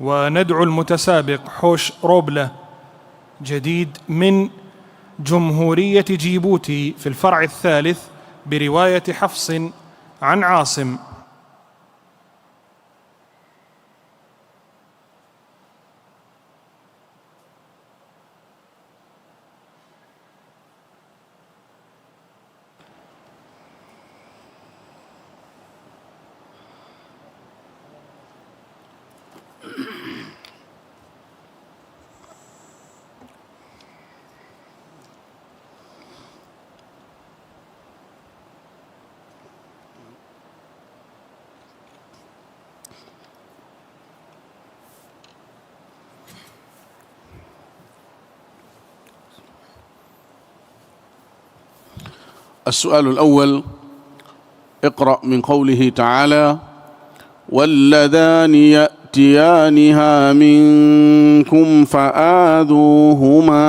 وندعو المتسابق حوش روبلة جديد من جمهورية جيبوتي في الفرع الثالث برواية حفص عن عاصم. السؤال الأول: اقرأ من قوله تعالى: واللذان يأتيانها منكم فآذوهما.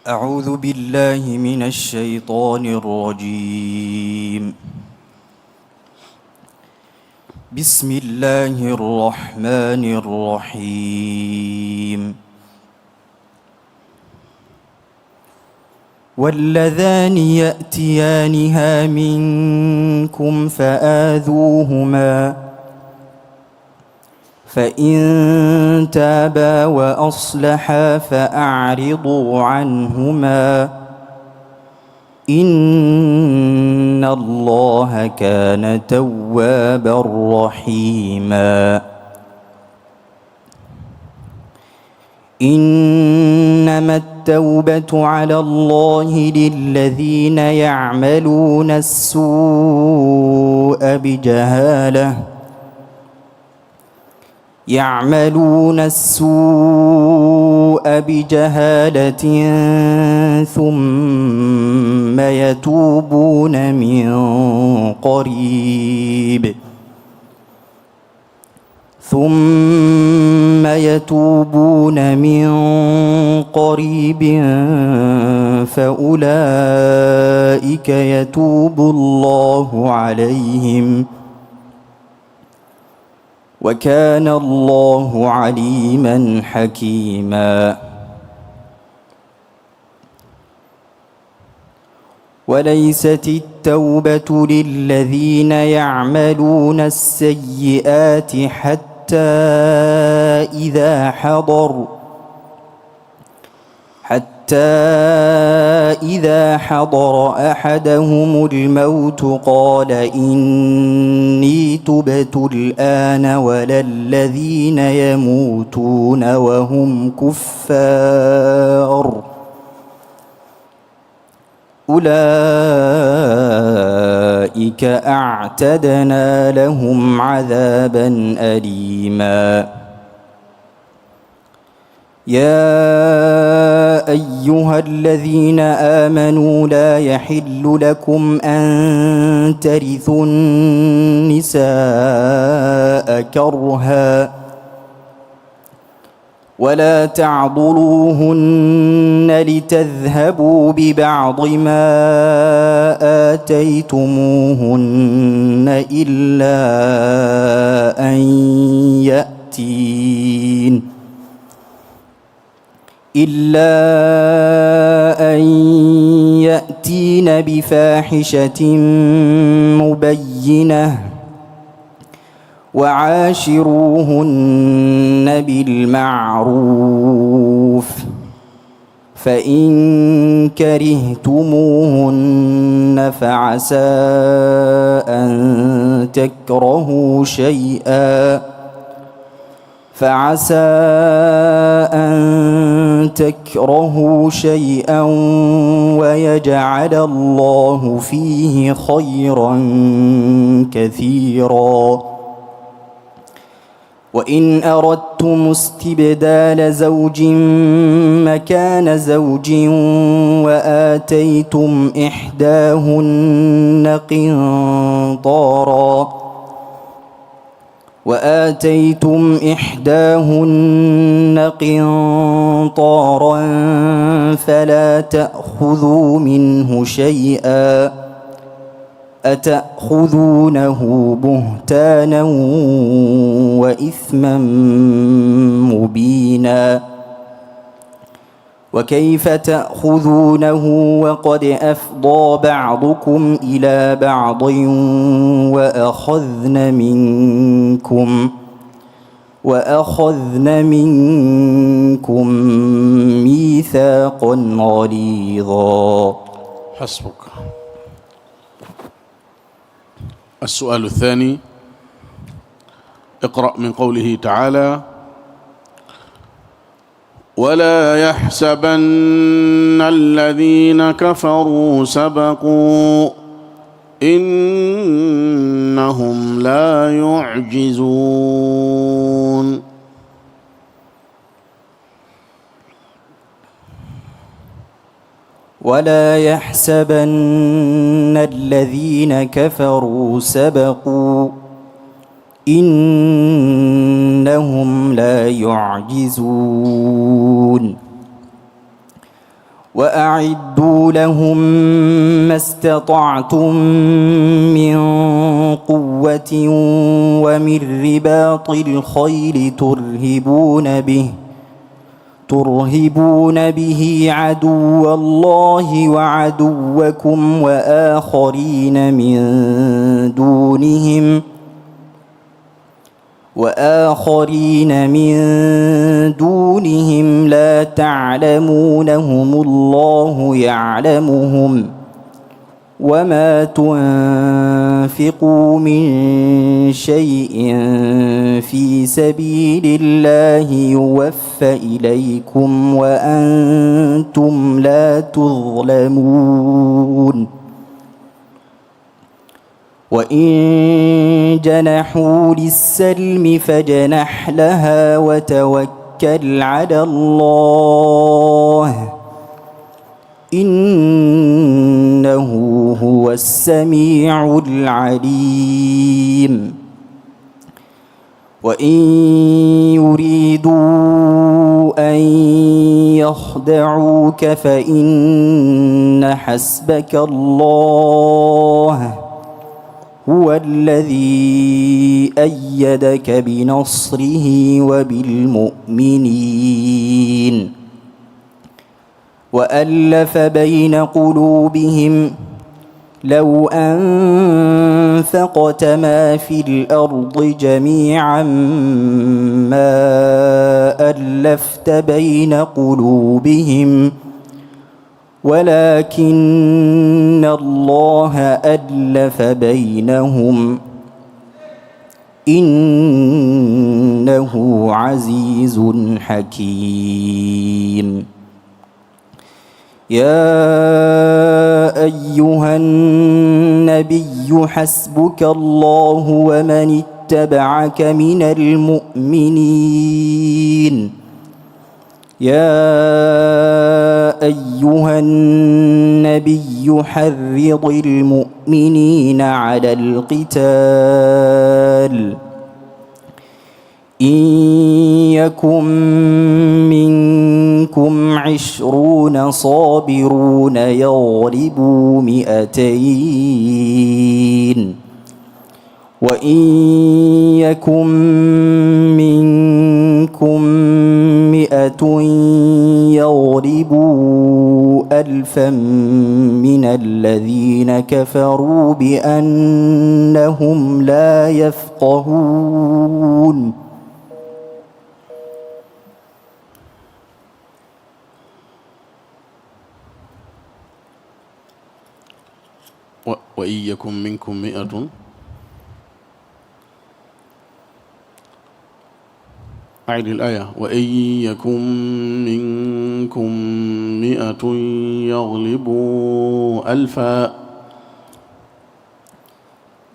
أعوذ بالله من الشيطان الرجيم. بسم الله الرحمن الرحيم. واللذان يأتيانها منكم فآذوهما فإن تابا وأصلحا فأعرضوا عنهما إن الله كان توابا رحيما. إنما التوبة على الله للذين يعملون السوء بجهالة ثم يتوبون من قريب فأولئك يتوب الله عليهم وكان الله عليما حكيما. وليست التوبة للذين يعملون السيئات حتى إذا حضر أحدهم الموت قال إني تبت الآن ولا الذين يموتون وهم كفار أولئك أعتدنا لهم عذابا أليما. يا أيها الذين آمنوا لا يحل لكم أن ترثوا النساء كرها ولا تعضلوهن لتذهبوا ببعض ما آتيتموهن إلا أن يأتين بفاحشة مبينة وعاشروهن بالمعروف فإن كرهتموهن فعسى أن تكرهوا شيئا ويجعل الله فيه خيرا كثيرا. وإن أردتم استبدال زوج مكان زوج وآتيتم إحداهن قنطارا وآتيتم إحداهن قنطارا فلا تأخذوا منه شيئا أتأخذونه بهتانا وإثما مبينا وكيف تأخذونه وقد أفضى بعضكم إلى بعض وأخذن منكم ميثاقا غليظا. حسبك. السؤال الثاني: اقرأ من قوله تعالى: ولا يحسبن الذين كفروا سبقوا إنهم لا يعجزون. ولا يحسبن الذين كفروا سبقوا إنهم لا يعجزون وأعدوا لهم ما استطعتم من قوة ومن رباط الخيل ترهبون به عدو الله وعدوكم وآخرين من دونهم لا تعلمونهم الله يعلمهم وما تنفقوا من شيء في سبيل الله يوفى إليكم وأنتم لا تظلمون وإن جنحوا للسلم فاجنح لها وتوكل على الله إنه هو السميع العليم وإن يريدوا أن يخدعوك فإن حسبك الله هو الذي أيدك بنصره وبالمؤمنين وألف بين قلوبهم لو أنفقت ما في الأرض جميعا ما ألفت بين قلوبهم ولكن الله ألف بينهم إنه عزيز حكيم. يا أيها النبي حسبك الله ومن اتبعك من المؤمنين. يا أيها النبي حرض المؤمنين على القتال إن يكن منكم 20 صابرون يغلبوا 200 وإن يكن منكم 100 يغلبوا 1000 من الذين كفروا بأنهم لا يفقهون. وإن يكن منكم 100 أعيد الآية. وإن يكن منكم 100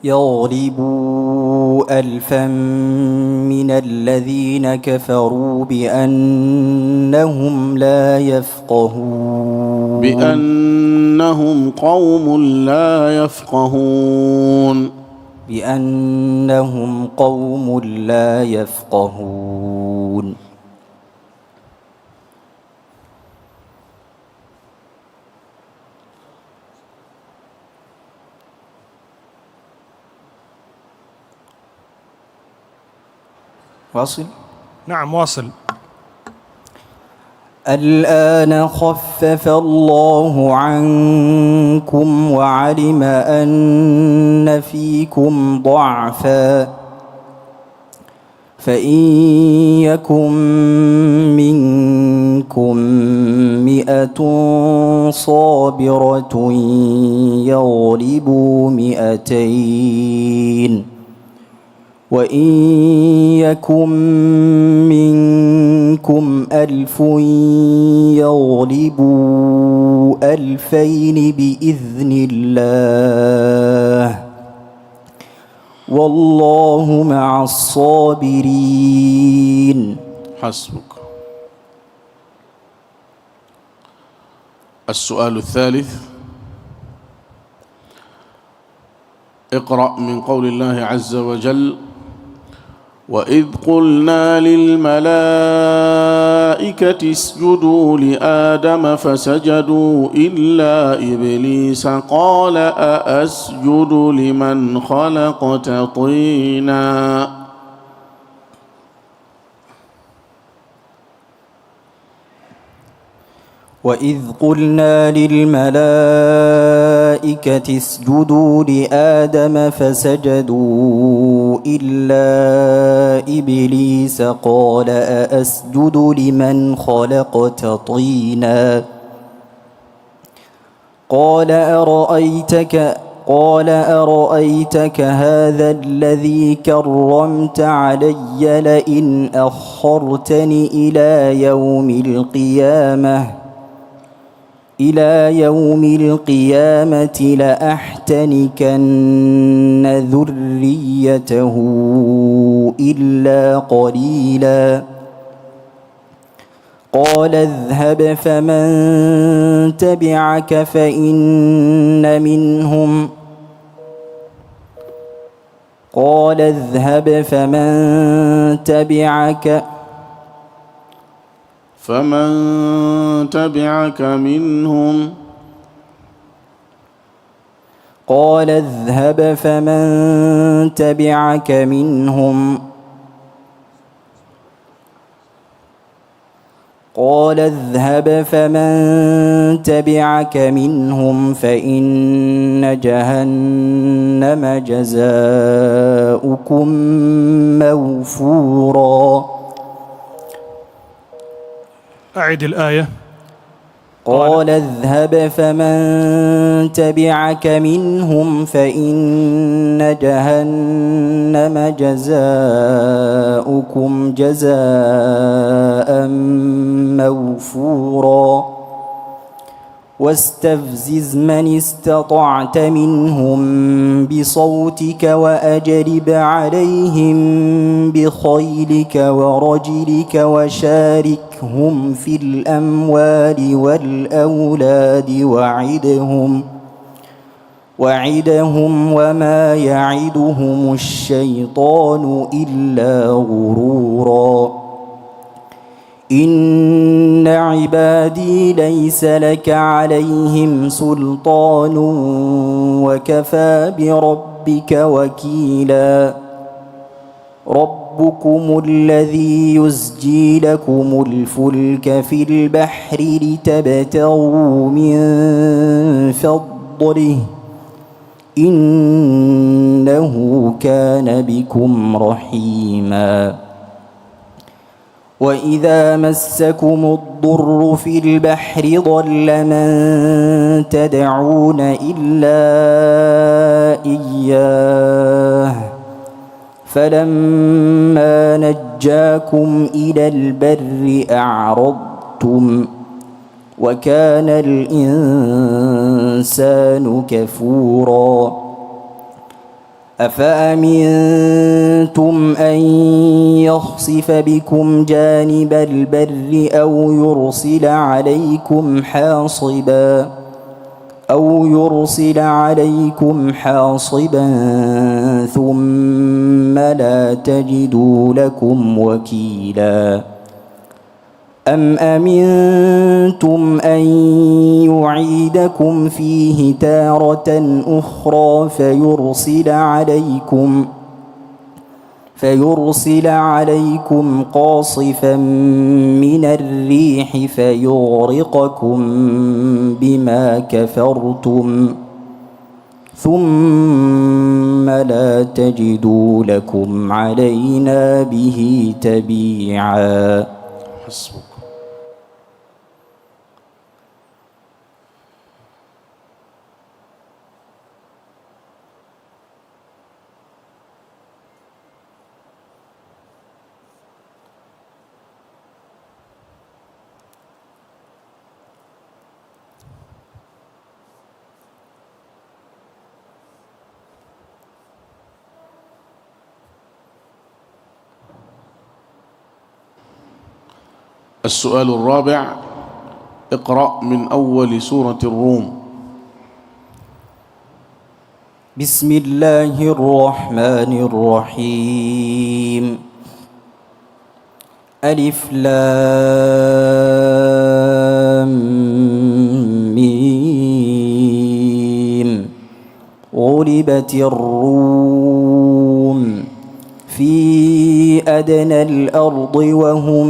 يغلبوا 1000 من الذين كفروا بأنهم لا يفقهون بأنهم قوم لا يفقهون. بأنهم قوم لا يفقهون. واصل؟ نعم واصل. الآن خفف الله عنكم وعلم أن فيكم ضعفا فإن يكن منكم 100 صابرة يغلبوا 200 وإن يكن منكم 1000 يغلبوا 2000 بإذن الله والله مع الصابرين. حسبك. السؤال الثالث: اقرأ من قول الله عز وجل: وإذ قلنا للملائكة اسجدوا لآدم فسجدوا إلا إبليس قال أأسجد لمن خلقت طينا. وإذ قلنا للملائكة اسجدوا لآدم فسجدوا إلا إبليس قال أأسجد لمن خلقت طينا قال أرأيتك هذا الذي كرمت علي لئن أخرتني إلى يوم القيامة لأحتنكن ذريته إلا قليلا. قال اذهب فمن تبعك فإن منهم فمن تبعك منهم قال اذهب فمن تبعك منهم فإن جهنم جزاؤكم موفورا. أعد الآية. قال اذهب فمن تبعك منهم فإن جهنم جزاؤكم جزاء موفورا. واستفزز من استطعت منهم بصوتك وأجلب عليهم بخيلك ورجلك وشاركهم في الأموال والأولاد وعدهم وما يعدهم الشيطان إلا غرورا. إن عبادي ليس لك عليهم سلطان وكفى بربك وكيلا. ربكم الذي يزجي لكم الفلك في البحر لتبتغوا من فضله إنه كان بكم رحيما. وإذا مسكم الضر في البحر ضل من تدعون إلا إياه فلما نجاكم إلى البر أعرضتم وكان الإنسان كفورا. أفأمنتم أن يخسف بكم جانب البر أو يرسل عليكم حاصبا أو يرسل عليكم حاصبا ثم لا تجدوا لكم وكيلا أم أمنتم أن يعيدكم فيه تارة أخرى فيرسل عليكم قاصفا من الريح فيغرقكم بما كفرتم ثم لا تجدوا لكم علينا به تبيعا. حسبك. السؤال الرابع: اقرأ من أول سورة الروم. بسم الله الرحمن الرحيم. ألف لام ميم. غلبت الروم في أدنى الأرض وهم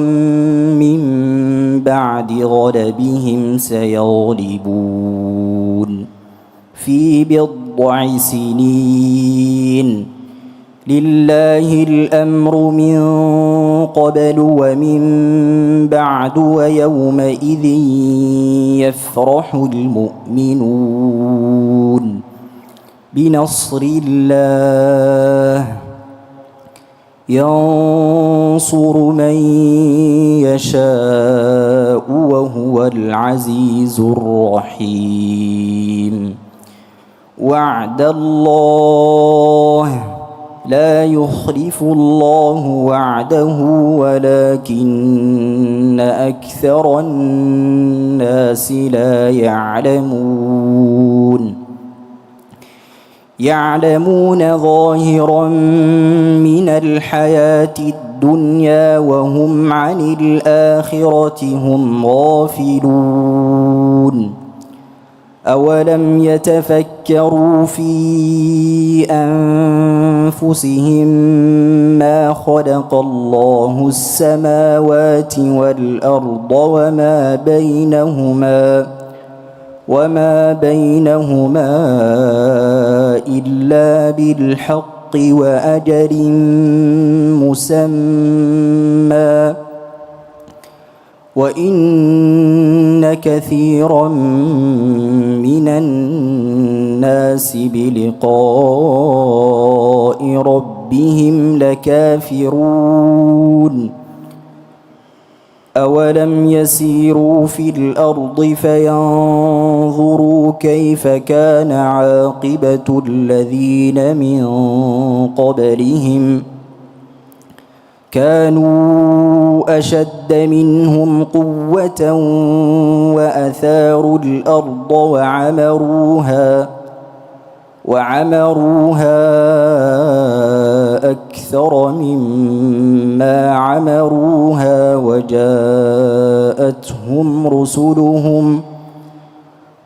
من بعد غلبهم سيغلبون في بضع سنين. لله الأمر من قبل ومن بعد ويومئذ يفرح المؤمنون بنصر الله ينصر من يشاء وهو العزيز الرحيم. وعد الله لا يخلف الله وعده ولكن أكثر الناس لا يعلمون ظاهرا من الحياة الدنيا وهم عن الآخرة هم غافلون. أولم يتفكروا في أنفسهم ما خلق الله السماوات والأرض وما بينهما إلا بالحق وأجل مسمى وإن كثيرا من الناس بلقاء ربهم لكافرون. أولم يسيروا في الأرض فينظروا كيف كان عاقبة الذين من قبلهم كانوا أشد منهم قوة وأثاروا الأرض وعمروها أكثر مما عمروها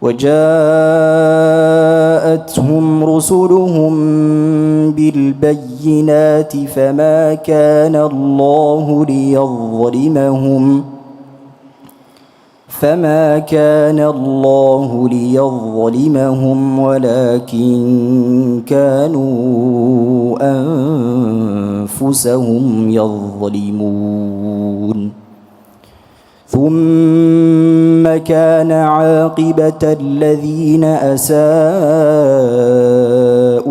وجاءتهم رسلهم بالبينات فما كان الله ليظلمهم ولكن كانوا أنفسهم يظلمون. ثم كان عاقبة الذين أساءوا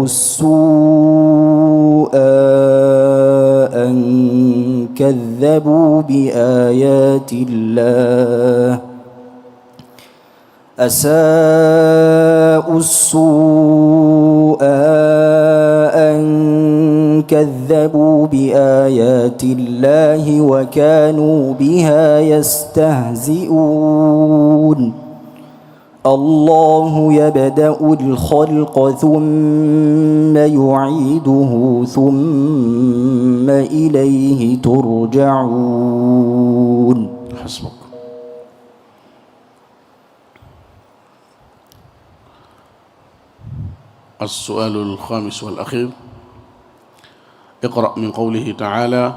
السوء أن كذبوا بآيات الله وكانوا بها يستهزئون. الله يبدأ الخلق ثم يعيده ثم إليه ترجعون. حسبك. السؤال الخامس والأخير، اقرأ من قوله تعالى: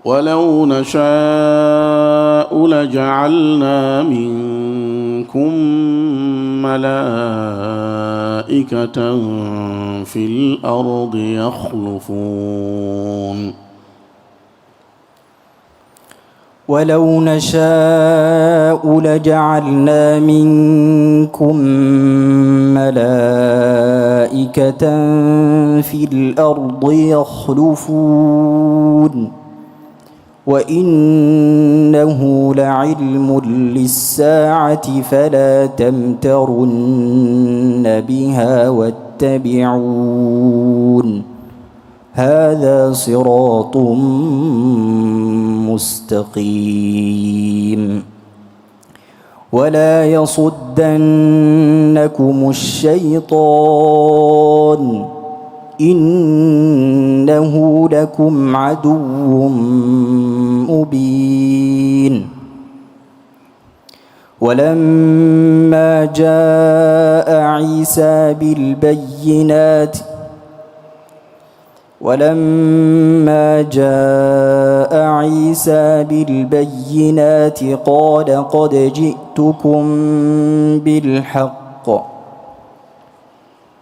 ولو نشاء لجعلنا منكم ملائكة في الأرض يخلفون. ولو نشاء لجعلنا منكم ملائكة في الأرض يخلفون وإنه لعلم للساعة فلا تمترن بها واتبعون هذا صراط مستقيم. ولا يصدنكم الشيطان إنه لكم عدو مبين. ولما جاء عيسى بالبينات قال قد جئتكم بالحق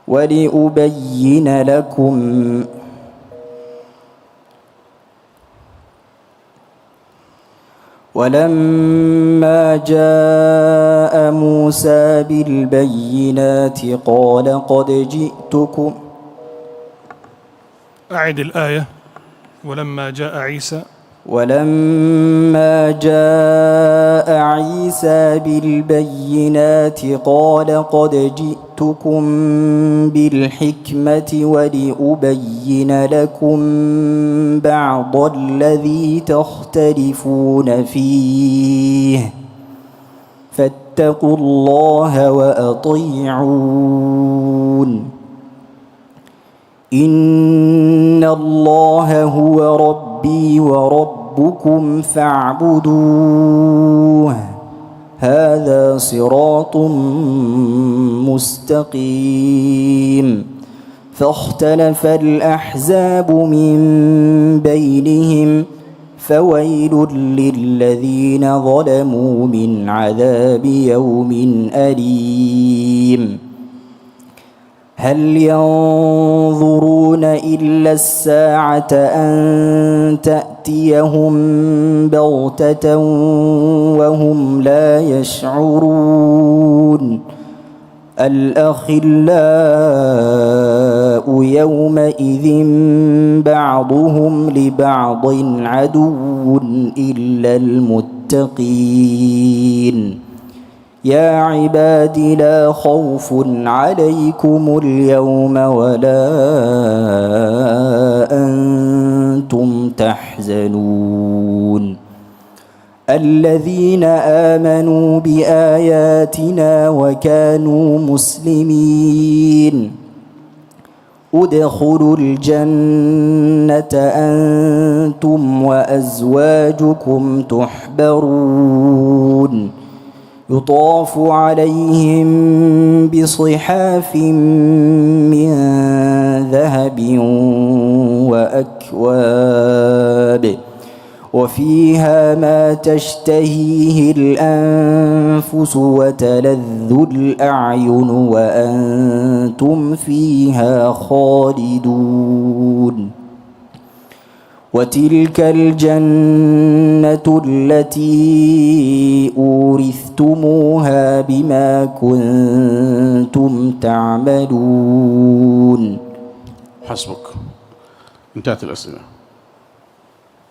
ولأبين لكم ولما جاء موسى بالبينات قال قد جئتكم. أعد الآية. ولما جاء عيسى بالبينات قال قد جئتكم بالحكمة ولأبين لكم بعض الذي تختلفون فيه فاتقوا الله وأطيعون إن الله هو ربي وربكم فاعبدوه هذا صراط مستقيم. فاختلف الأحزاب من بينهم فويل للذين ظلموا من عذاب يوم أليم. هل ينظرون إلا الساعة أن تأتيهم بغتة وهم لا يشعرون الأخلاء يومئذ بعضهم لبعض عدو إلا المتقين. يا عباد لا خوف عليكم اليوم ولا أنتم تحزنون الذين آمنوا بآياتنا وكانوا مسلمين ادخلوا الجنة أنتم وأزواجكم تحبرون يطاف عليهم بصحاف من ذهب وأكواب وفيها ما تشتهيه الأنفس وتلذ الأعين وأنتم فيها خالدون. وتلك الجنة التي أورثتموها بما كنتم تعملون. حسبك. انتهت الأسئلة.